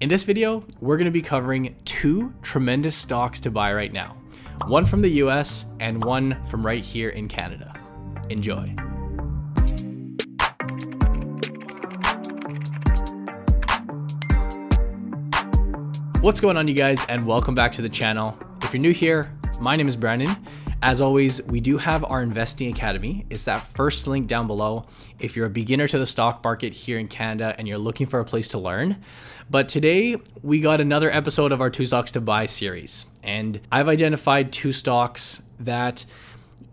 In this video, we're going to be covering two tremendous stocks to buy right now. One from the US and one from right here in Canada. Enjoy. What's going on, you guys, and welcome back to the channel. If you're new here, my name is Brandon. As always, we do have our Investing Academy. It's that first link down below if you're a beginner to the stock market here in Canada and you're looking for a place to learn. But today we got another episode of our two stocks to buy series. And I've identified two stocks that,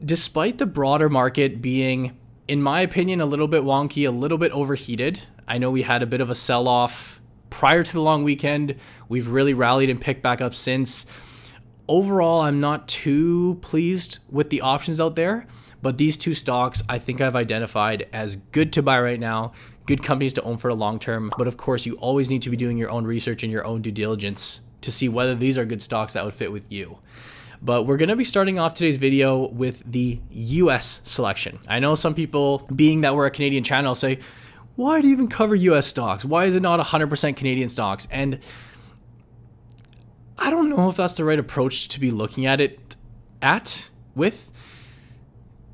despite the broader market being, in my opinion, a little bit wonky, a little bit overheated. I know we had a bit of a sell-off prior to the long weekend. We've really rallied and picked back up since. Overall, I'm not too pleased with the options out there, but these two stocks I think I've identified as good to buy right now, good companies to own for the long term. But of course, you always need to be doing your own research and your own due diligence to see whether these are good stocks that would fit with you. But we're going to be starting off today's video with the US selection. I know some people, being that we're a Canadian channel, say, why do you even cover US stocks? Why is it not 100% Canadian stocks? And I don't know if that's the right approach to be looking at it with.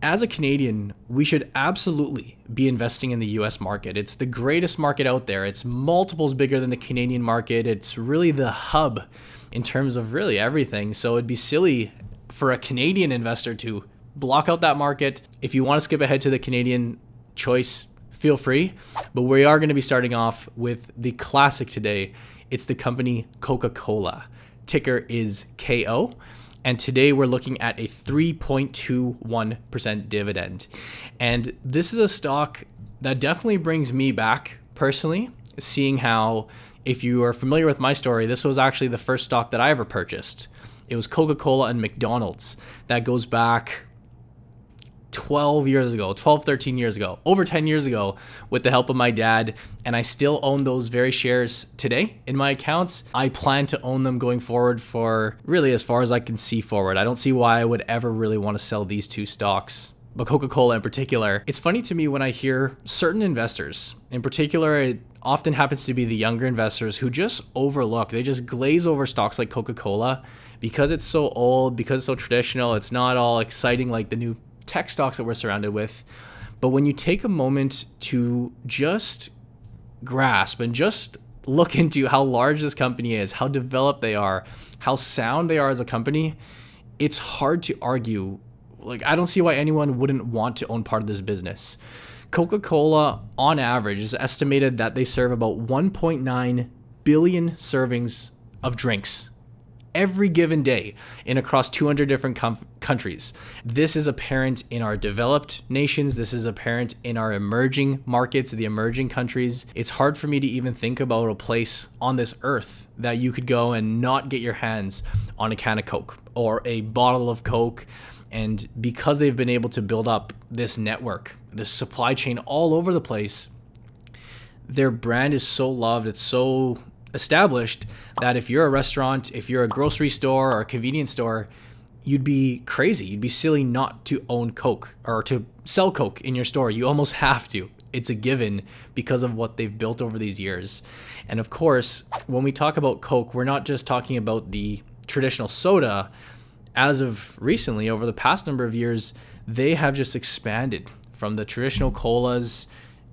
As a Canadian, we should absolutely be investing in the US market. It's the greatest market out there. It's multiples bigger than the Canadian market. It's really the hub in terms of really everything. So it'd be silly for a Canadian investor to block out that market. If you want to skip ahead to the Canadian choice, feel free. But we are going to be starting off with the classic today. It's the company CocaCola. Ticker is KO. And today we're looking at a 3.21% dividend. And this is a stock that definitely brings me back personally, seeing how, if you are familiar with my story, this was actually the first stock that I ever purchased. It was Coca-Cola and McDonald's. That goes back 12 years ago, 12, 13 years ago, over 10 years ago, with the help of my dad. And I still own those very shares today in my accounts. I plan to own them going forward for really as far as I can see forward. I don't see why I would ever really want to sell these two stocks, but Coca-Cola in particular. It's funny to me when I hear certain investors, in particular, it often happens to be the younger investors, who just overlook, they just glaze over stocks like Coca-Cola because it's so old, because it's so traditional. It's not all exciting like the new tech stocks that we're surrounded with. But when you take a moment to just grasp and just look into how large this company is, how developed they are, how sound they are as a company, it's hard to argue. Like, I don't see why anyone wouldn't want to own part of this business. Coca-Cola, on average, is estimated that they serve about 1.9 billion servings of drinks every given day in across 200 different countries. This is apparent in our developed nations. This is apparent in our emerging markets, the emerging countries. It's hard for me to even think about a place on this earth that you could go and not get your hands on a can of Coke or a bottle of Coke. And because they've been able to build up this network, this supply chain all over the place, their brand is so loved, it's so established that if you're a restaurant, if you're a grocery store or a convenience store, you'd be crazy. You'd be silly not to own Coke or to sell Coke in your store. You almost have to. It's a given because of what they've built over these years. And of course, when we talk about Coke, we're not just talking about the traditional soda. As of recently, over the past number of years, they have just expanded from the traditional colas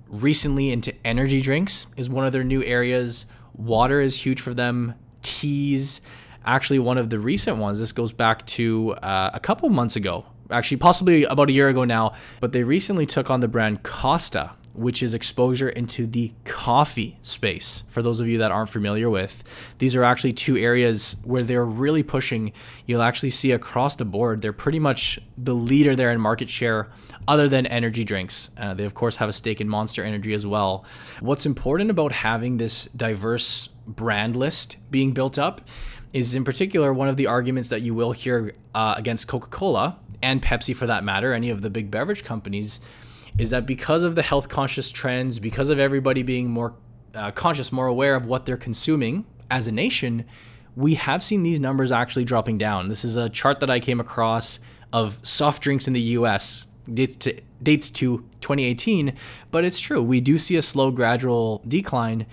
recently into energy drinks is one of their new areas. Water is huge for them. Teas, actually one of the recent ones. This goes back to a couple months ago, actually possibly about a year ago now, but they recently took on the brand Costa, which is exposure into the coffee space. For those of you that aren't familiar with, these are actually two areas where they're really pushing. You'll actually see across the board, they're pretty much the leader there in market share other than energy drinks. They of course have a stake in Monster Energy as well. What's important about having this diverse brand list being built up is, in particular, one of the arguments that you will hear against Coca-Cola and Pepsi for that matter, any of the big beverage companies, is that because of the health conscious trends, because of everybody being more conscious, more aware of what they're consuming as a nation, we have seen these numbers actually dropping down. This is a chart that I came across of soft drinks in the US. Dates to 2018, but it's true. We do see a slow, gradual decline.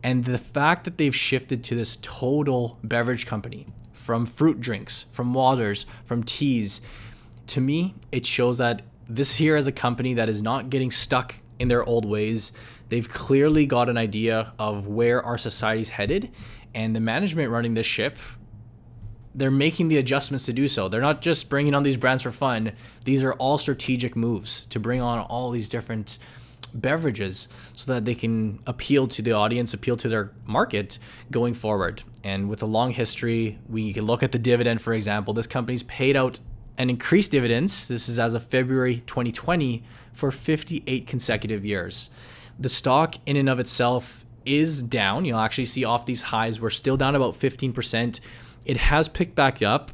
And the fact that they've shifted to this total beverage company, from fruit drinks, from waters, from teas, to me, it shows that this here is a company that is not getting stuck in their old ways. They've clearly got an idea of where our society's headed, and the management running this ship, they're making the adjustments to do so. They're not just bringing on these brands for fun. These are all strategic moves to bring on all these different beverages so that they can appeal to the audience, appeal to their market going forward. And with a long history, we can look at the dividend, for example. This company's paid out and increased dividends. This is as of February 2020 for 58 consecutive years. The stock in and of itself is down. You'll actually see off these highs, we're still down about 15%. It has picked back up.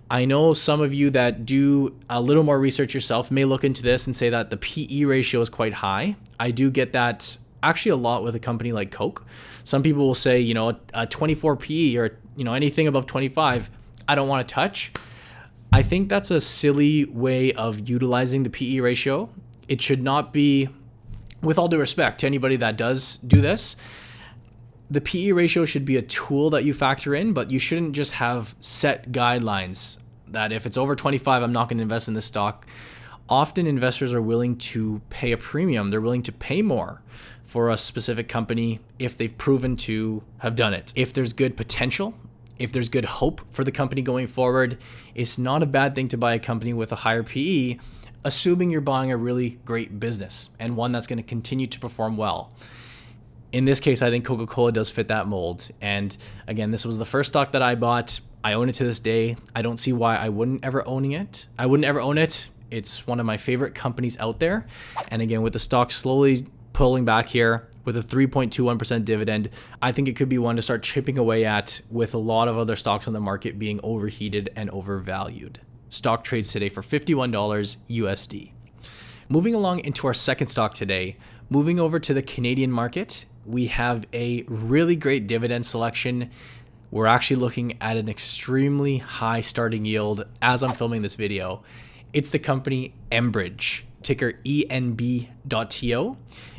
I know some of you that do a little more research yourself may look into this and say that the PE ratio is quite high. I do get that actually a lot with a company like Coke. Some people will say, you know, a 24 PE or, you know, anything above 25, I don't want to touch. I think that's a silly way of utilizing the PE ratio. It should not be, with all due respect to anybody that does do this, the PE ratio should be a tool that you factor in, but you shouldn't just have set guidelines that if it's over 25, I'm not going to invest in this stock. Often investors are willing to pay a premium. They're willing to pay more for a specific company if they've proven to have done it. If there's good potential, if there's good hope for the company going forward, it's not a bad thing to buy a company with a higher PE, assuming you're buying a really great business and one that's going to continue to perform well. In this case, I think Coca-Cola does fit that mold. And again, this was the first stock that I bought. I own it to this day. I don't see why I wouldn't ever own it. It's one of my favorite companies out there. And again, with the stock slowly pulling back here with a 3.21% dividend, I think it could be one to start chipping away at, with a lot of other stocks on the market being overheated and overvalued. Stock trades today for $51 USD. Moving along into our second stock today, moving over to the Canadian market, we have a really great dividend selection. We're actually looking at an extremely high starting yield as I'm filming this video. It's the company Enbridge, ticker ENB.TO.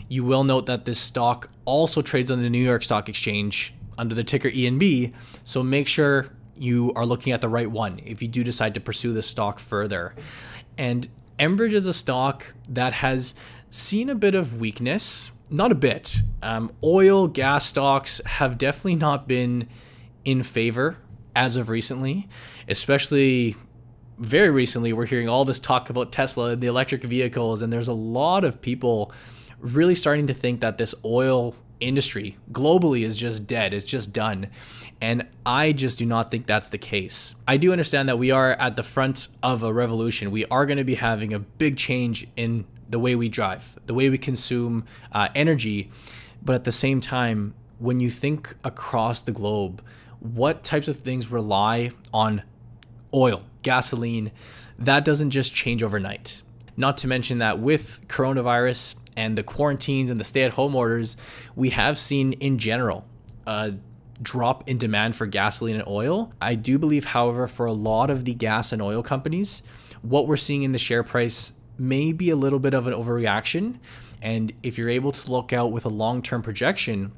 You will note that this stock also trades on the New York Stock Exchange under the ticker ENB, so make sure you are looking at the right one if you do decide to pursue this stock further. And Enbridge is a stock that has seen a bit of weakness, not a bit. Oil, gas stocks have definitely not been in favor as of recently, especially very recently. We're hearing all this talk about Tesla and the electric vehicles, and there's a lot of people really starting to think that this oil industry globally is just dead. It's just done. And I just do not think that's the case. I do understand that we are at the front of a revolution. We are going to be having a big change in the way we drive, the way we consume energy. But at the same time, when you think across the globe, what types of things rely on oil, gasoline, that doesn't just change overnight. Not to mention that with coronavirus and the quarantines and the stay-at-home orders, we have seen in general a drop in demand for gasoline and oil. I do believe, however, for a lot of the gas and oil companies, what we're seeing in the share price may be a little bit of an overreaction. And if you're able to look out with a long-term projection,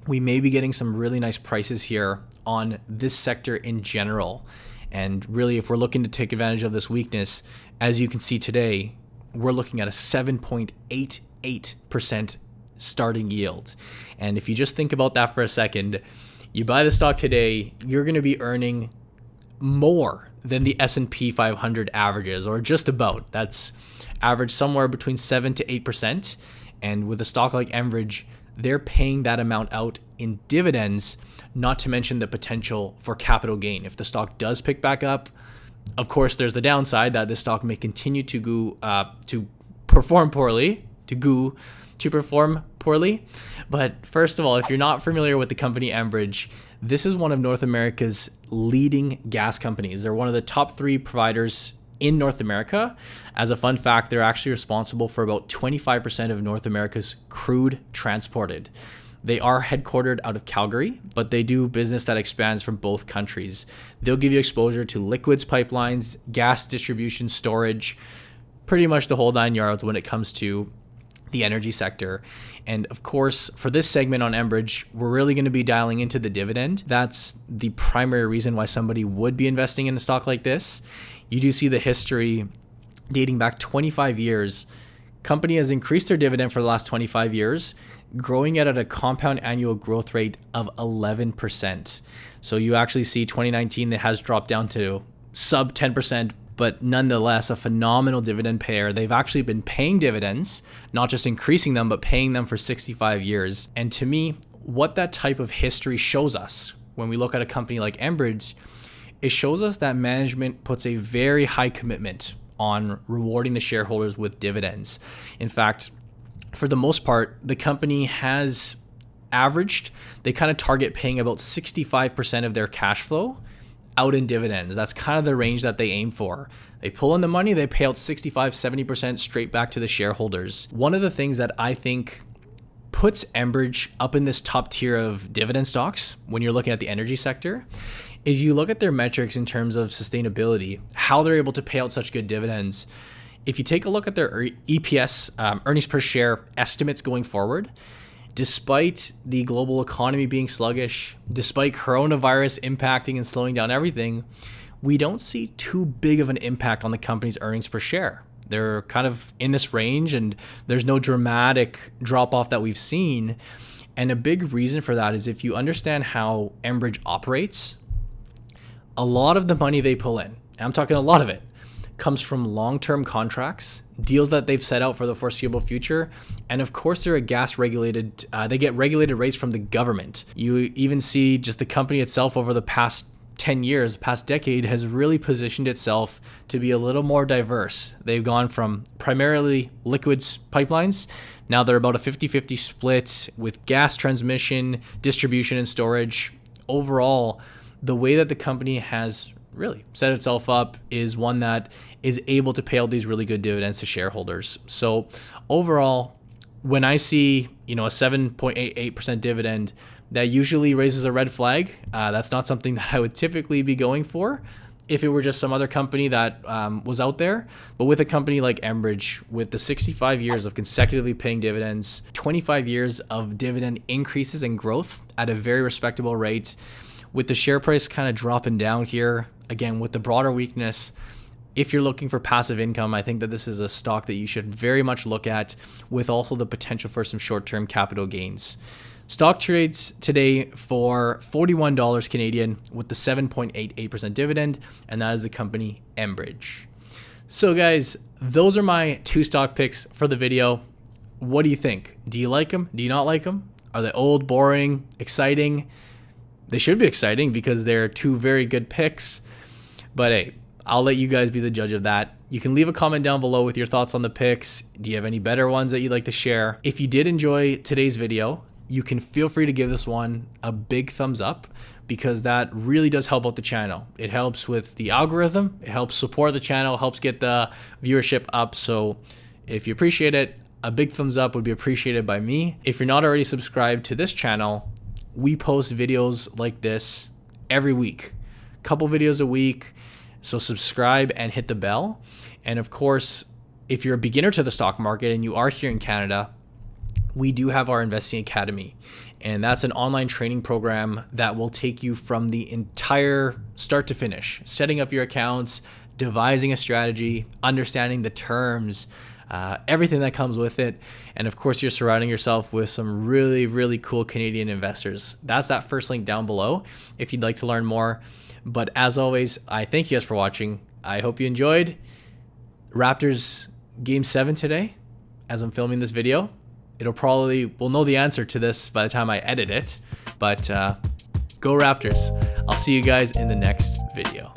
we may be getting some really nice prices here on this sector in general. And really, if we're looking to take advantage of this weakness, as you can see today, we're looking at a 7.88% starting yield. And if you just think about that for a second, you buy the stock today, you're going to be earning more than the S&P 500 averages, or just about. That's average somewhere between 7 to 8%. And with a stock like Enbridge, they're paying that amount out in dividends, not to mention the potential for capital gain. If the stock does pick back up, of course, there's the downside that this stock may continue to perform poorly, But first of all, if you're not familiar with the company Enbridge, this is one of North America's leading gas companies. They're one of the top 3 providers in North America. As a fun fact, they're actually responsible for about 25% of North America's crude transported. They are headquartered out of Calgary, but they do business that expands from both countries. They'll give you exposure to liquids pipelines, gas distribution, storage, pretty much the whole 9 yards when it comes to the energy sector. And of course, for this segment on Enbridge, we're really going to be dialing into the dividend. That's the primary reason why somebody would be investing in a stock like this. You do see the history dating back 25 years. Company has increased their dividend for the last 25 years, growing it at a compound annual growth rate of 11%. So you actually see 2019 that has dropped down to sub 10%, but nonetheless a phenomenal dividend payer. They've actually been paying dividends, not just increasing them, but paying them for 65 years. And to me, what that type of history shows us when we look at a company like Enbridge, it shows us that management puts a very high commitment on rewarding the shareholders with dividends. In fact, for the most part, the company has averaged, they kind of target paying about 65% of their cash flow out in dividends. That's kind of the range that they aim for. They pull in the money, they pay out 65, 70% straight back to the shareholders. One of the things that I think puts Enbridge up in this top tier of dividend stocks when you're looking at the energy sector is you look at their metrics in terms of sustainability, how they're able to pay out such good dividends. If you take a look at their EPS, earnings per share estimates going forward, despite the global economy being sluggish, despite coronavirus impacting and slowing down everything, we don't see too big of an impact on the company's earnings per share. They're kind of in this range and there's no dramatic drop off that we've seen. And a big reason for that is if you understand how Enbridge operates, a lot of the money they pull in, and I'm talking a lot of it, comes from long-term contracts, deals that they've set out for the foreseeable future. And of course, they're a gas regulated, they get regulated rates from the government. You even see just the company itself over the past 10 years, past decade, has really positioned itself to be a little more diverse. They've gone from primarily liquids pipelines. Now they're about a 50-50 split with gas transmission, distribution, and storage. Overall, the way that the company has really set itself up is one that is able to pay out these really good dividends to shareholders. So overall, when I see, a 7.88% dividend, that usually raises a red flag. That's not something that I would typically be going for if it were just some other company that was out there. But with a company like Enbridge, with the 65 years of consecutively paying dividends, 25 years of dividend increases and growth at a very respectable rate, with the share price kind of dropping down here, again, with the broader weakness, if you're looking for passive income, I think that this is a stock that you should very much look at, with also the potential for some short-term capital gains. Stock trades today for $41 Canadian with the 7.88% dividend, and that is the company Enbridge. So guys, those are my 2 stock picks for the video. What do you think? Do you like them? Do you not like them? Are they old, boring, exciting? They should be exciting because they're 2 very good picks. But hey, I'll let you guys be the judge of that. You can leave a comment down below with your thoughts on the picks. Do you have any better ones that you'd like to share? If you did enjoy today's video, you can feel free to give this one a big thumbs up, because that really does help out the channel. It helps with the algorithm, it helps support the channel, helps get the viewership up. So if you appreciate it, a big thumbs up would be appreciated by me. If you're not already subscribed to this channel, we post videos like this every week, a couple videos a week. So subscribe and hit the bell. And of course, if you're a beginner to the stock market and you are here in Canada, we do have our Investing Academy. And that's an online training program that will take you from the entire start to finish, setting up your accounts, devising a strategy, understanding the terms, everything that comes with it. And of course, you're surrounding yourself with some really, really cool Canadian investors. That's that first link down below if you'd like to learn more. But as always, I thank you guys for watching. I hope you enjoyed. Raptors Game 7 today, as I'm filming this video. We'll know the answer to this by the time I edit it. But go Raptors. I'll see you guys in the next video.